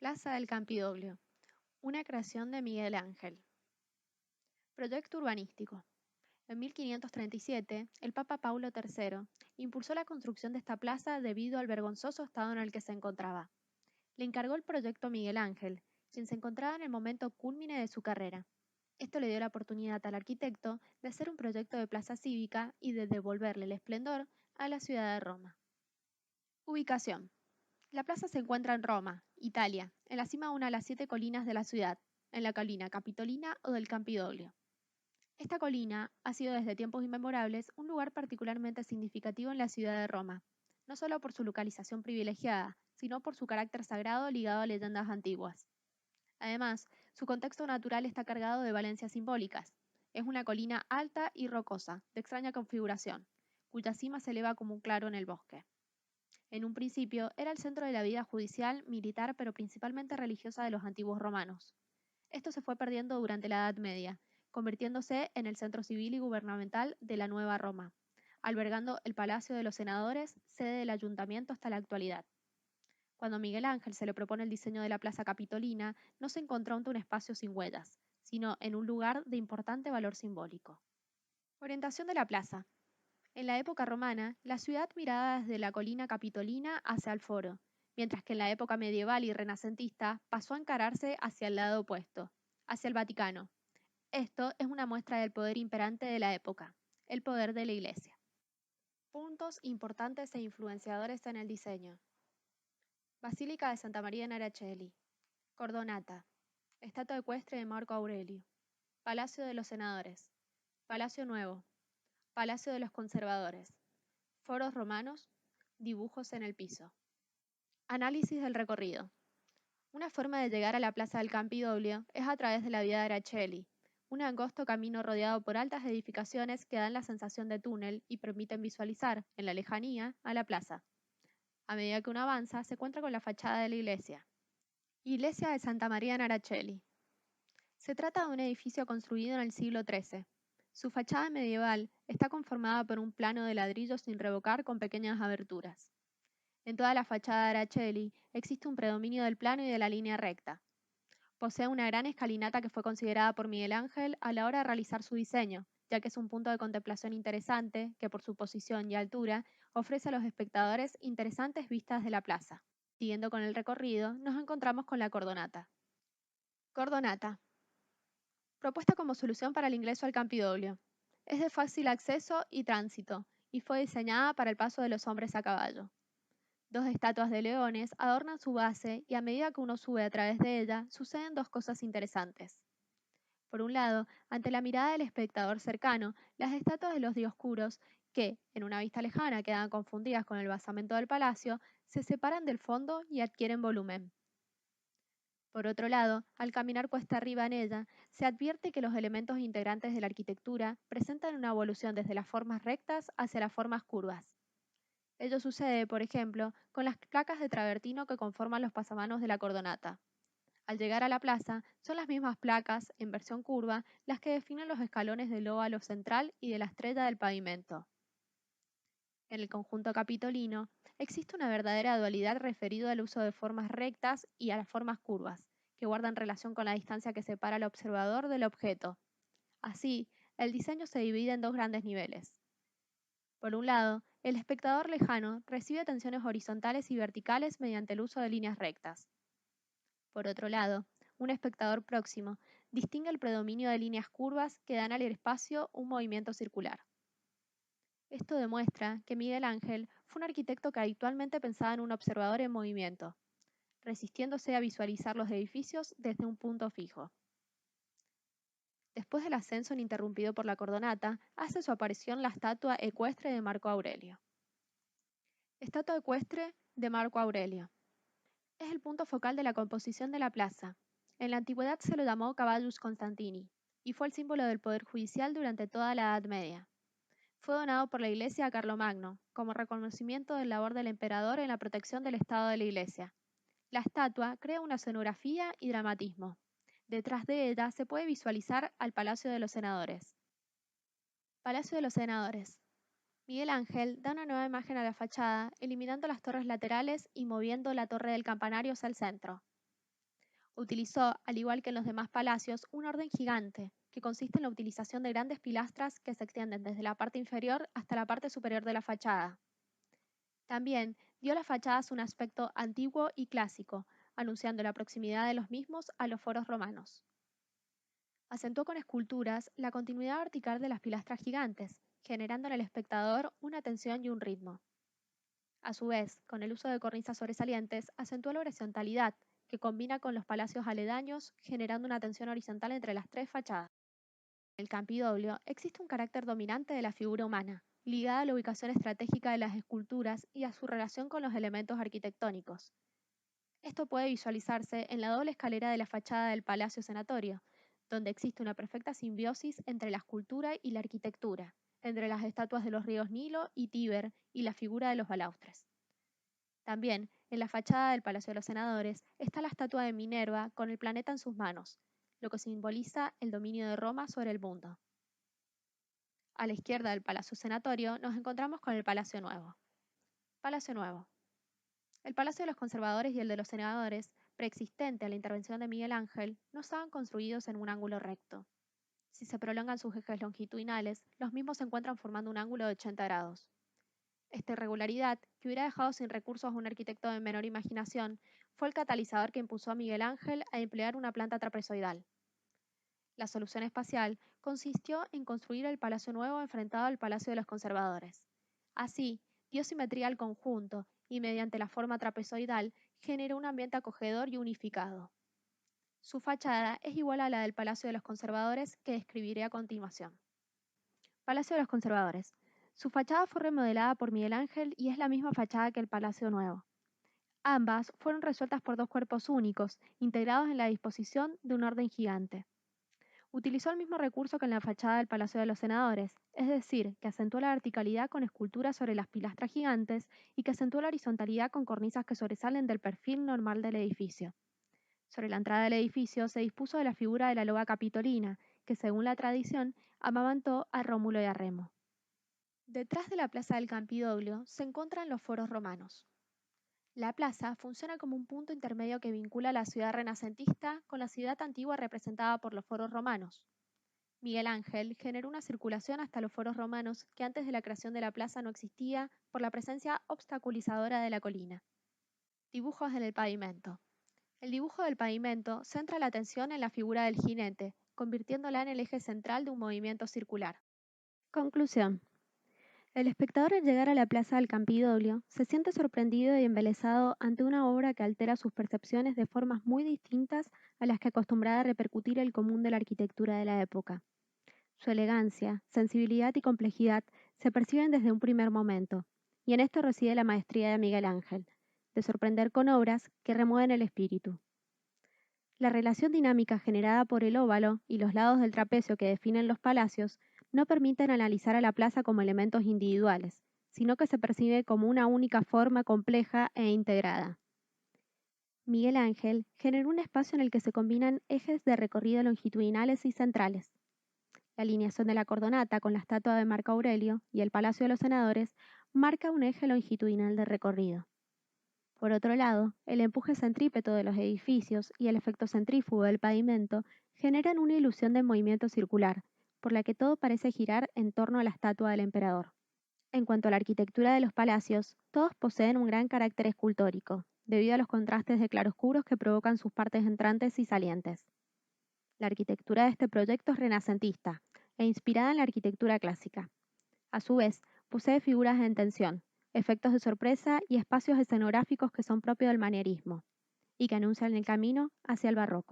Plaza del Campidoglio, una creación de Miguel Ángel. Proyecto urbanístico. En 1537, el Papa Paulo III impulsó la construcción de esta plaza debido al vergonzoso estado en el que se encontraba. Le encargó el proyecto a Miguel Ángel, quien se encontraba en el momento cúlmine de su carrera. Esto le dio la oportunidad al arquitecto de hacer un proyecto de plaza cívica y de devolverle el esplendor a la ciudad de Roma. Ubicación. La plaza se encuentra en Roma, Italia, en la cima de una de las 7 colinas de la ciudad, en la colina Capitolina o del Campidoglio. Esta colina ha sido desde tiempos inmemorables un lugar particularmente significativo en la ciudad de Roma, no solo por su localización privilegiada, sino por su carácter sagrado ligado a leyendas antiguas. Además, su contexto natural está cargado de valencias simbólicas. Es una colina alta y rocosa, de extraña configuración, cuya cima se eleva como un claro en el bosque. En un principio era el centro de la vida judicial, militar, pero principalmente religiosa de los antiguos romanos. Esto se fue perdiendo durante la Edad Media, convirtiéndose en el centro civil y gubernamental de la Nueva Roma, albergando el Palacio de los Senadores, sede del ayuntamiento hasta la actualidad. Cuando a Miguel Ángel se le propone el diseño de la Plaza Capitolina, no se encontró ante un espacio sin huellas, sino en un lugar de importante valor simbólico. Orientación de la plaza. En la época romana, la ciudad miraba desde la colina capitolina hacia el foro, mientras que en la época medieval y renacentista pasó a encararse hacia el lado opuesto, hacia el Vaticano. Esto es una muestra del poder imperante de la época, el poder de la Iglesia. Puntos importantes e influenciadores en el diseño. Basílica de Santa María in Araceli. Cordonata. Estatua ecuestre de Marco Aurelio. Palacio de los Senadores. Palacio Nuevo. Palacio de los Conservadores. Foros romanos. Dibujos en el piso. Análisis del recorrido. Una forma de llegar a la Plaza del Campidoglio es a través de la vía de Araceli, un angosto camino rodeado por altas edificaciones que dan la sensación de túnel y permiten visualizar, en la lejanía, a la plaza. A medida que uno avanza, se encuentra con la fachada de la iglesia. Iglesia de Santa María in Araceli. Se trata de un edificio construido en el siglo XIII. Su fachada medieval está conformada por un plano de ladrillo sin revocar con pequeñas aberturas. En toda la fachada de Araceli existe un predominio del plano y de la línea recta. Posee una gran escalinata que fue considerada por Miguel Ángel a la hora de realizar su diseño, ya que es un punto de contemplación interesante que por su posición y altura ofrece a los espectadores interesantes vistas de la plaza. Siguiendo con el recorrido, nos encontramos con la Cordonata. Cordonata. Propuesta como solución para el ingreso al Campidoglio. Es de fácil acceso y tránsito, y fue diseñada para el paso de los hombres a caballo. 2 estatuas de leones adornan su base y a medida que uno sube a través de ella, suceden 2 cosas interesantes. Por un lado, ante la mirada del espectador cercano, las estatuas de los dioscuros, que, en una vista lejana, quedan confundidas con el basamento del palacio, se separan del fondo y adquieren volumen. Por otro lado, al caminar cuesta arriba en ella, se advierte que los elementos integrantes de la arquitectura presentan una evolución desde las formas rectas hacia las formas curvas. Ello sucede, por ejemplo, con las placas de travertino que conforman los pasamanos de la Cordonata. Al llegar a la plaza, son las mismas placas, en versión curva, las que definen los escalones del óvalo central y de la estrella del pavimento. En el conjunto capitolino, existe una verdadera dualidad referido al uso de formas rectas y a las formas curvas, que guardan relación con la distancia que separa al observador del objeto. Así, el diseño se divide en 2 grandes niveles. Por un lado, el espectador lejano recibe tensiones horizontales y verticales mediante el uso de líneas rectas. Por otro lado, un espectador próximo distingue el predominio de líneas curvas que dan al espacio un movimiento circular. Esto demuestra que Miguel Ángel fue un arquitecto que habitualmente pensaba en un observador en movimiento, resistiéndose a visualizar los edificios desde un punto fijo. Después del ascenso ininterrumpido por la Cordonata, hace su aparición la estatua ecuestre de Marco Aurelio. Estatua ecuestre de Marco Aurelio. Es el punto focal de la composición de la plaza. En la antigüedad se lo llamó Cavallus Constantini, y fue el símbolo del poder judicial durante toda la Edad Media. Fue donado por la Iglesia a Carlomagno, como reconocimiento del labor del emperador en la protección del Estado de la Iglesia. La estatua crea una escenografía y dramatismo. Detrás de ella se puede visualizar al Palacio de los Senadores. Palacio de los Senadores. Miguel Ángel da una nueva imagen a la fachada, eliminando las torres laterales y moviendo la torre del campanario hacia el centro. Utilizó, al igual que en los demás palacios, un orden gigante, que consiste en la utilización de grandes pilastras que se extienden desde la parte inferior hasta la parte superior de la fachada. También dio a las fachadas un aspecto antiguo y clásico, anunciando la proximidad de los mismos a los foros romanos. Acentuó con esculturas la continuidad vertical de las pilastras gigantes, generando en el espectador una tensión y un ritmo. A su vez, con el uso de cornisas sobresalientes, acentuó la horizontalidad, que combina con los palacios aledaños, generando una tensión horizontal entre las tres fachadas. En el Campidoglio existe un carácter dominante de la figura humana, ligada a la ubicación estratégica de las esculturas y a su relación con los elementos arquitectónicos. Esto puede visualizarse en la doble escalera de la fachada del Palacio Senatorio, donde existe una perfecta simbiosis entre la escultura y la arquitectura, entre las estatuas de los ríos Nilo y Tíber y la figura de los balaustres. También, en la fachada del Palacio de los Senadores, está la estatua de Minerva con el planeta en sus manos, lo que simboliza el dominio de Roma sobre el mundo. A la izquierda del Palacio Senatorio nos encontramos con el Palacio Nuevo. Palacio Nuevo. El Palacio de los Conservadores y el de los Senadores, preexistente a la intervención de Miguel Ángel, no estaban construidos en un ángulo recto. Si se prolongan sus ejes longitudinales, los mismos se encuentran formando un ángulo de 80 grados. Esta irregularidad, que hubiera dejado sin recursos a un arquitecto de menor imaginación, fue el catalizador que impulsó a Miguel Ángel a emplear una planta trapezoidal. La solución espacial consistió en construir el Palacio Nuevo enfrentado al Palacio de los Conservadores. Así, dio simetría al conjunto y mediante la forma trapezoidal generó un ambiente acogedor y unificado. Su fachada es igual a la del Palacio de los Conservadores que describiré a continuación. Palacio de los Conservadores. Su fachada fue remodelada por Miguel Ángel y es la misma fachada que el Palacio Nuevo. Ambas fueron resueltas por dos cuerpos únicos, integrados en la disposición de un orden gigante. Utilizó el mismo recurso que en la fachada del Palacio de los Senadores, es decir, que acentuó la verticalidad con esculturas sobre las pilastras gigantes y que acentuó la horizontalidad con cornisas que sobresalen del perfil normal del edificio. Sobre la entrada del edificio se dispuso de la figura de la loba capitolina, que según la tradición amamantó a Rómulo y a Remo. Detrás de la plaza del Campidoglio se encuentran los foros romanos. La plaza funciona como un punto intermedio que vincula la ciudad renacentista con la ciudad antigua representada por los foros romanos. Miguel Ángel generó una circulación hasta los foros romanos que antes de la creación de la plaza no existía por la presencia obstaculizadora de la colina. Dibujos en el pavimento. El dibujo del pavimento centra la atención en la figura del jinete, convirtiéndola en el eje central de un movimiento circular. Conclusión. El espectador al llegar a la plaza del Campidoglio se siente sorprendido y embelesado ante una obra que altera sus percepciones de formas muy distintas a las que acostumbraba a repercutir el común de la arquitectura de la época. Su elegancia, sensibilidad y complejidad se perciben desde un primer momento, y en esto reside la maestría de Miguel Ángel, de sorprender con obras que remueven el espíritu. La relación dinámica generada por el óvalo y los lados del trapecio que definen los palacios no permiten analizar a la plaza como elementos individuales, sino que se percibe como una única forma compleja e integrada. Miguel Ángel generó un espacio en el que se combinan ejes de recorrido longitudinales y centrales. La alineación de la cordonata con la estatua de Marco Aurelio y el Palacio de los Senadores marca un eje longitudinal de recorrido. Por otro lado, el empuje centrípeto de los edificios y el efecto centrífugo del pavimento generan una ilusión de movimiento circular, por la que todo parece girar en torno a la estatua del emperador. En cuanto a la arquitectura de los palacios, todos poseen un gran carácter escultórico, debido a los contrastes de claroscuros que provocan sus partes entrantes y salientes. La arquitectura de este proyecto es renacentista e inspirada en la arquitectura clásica. A su vez, posee figuras en tensión, efectos de sorpresa y espacios escenográficos que son propios del manierismo, y que anuncian el camino hacia el barroco.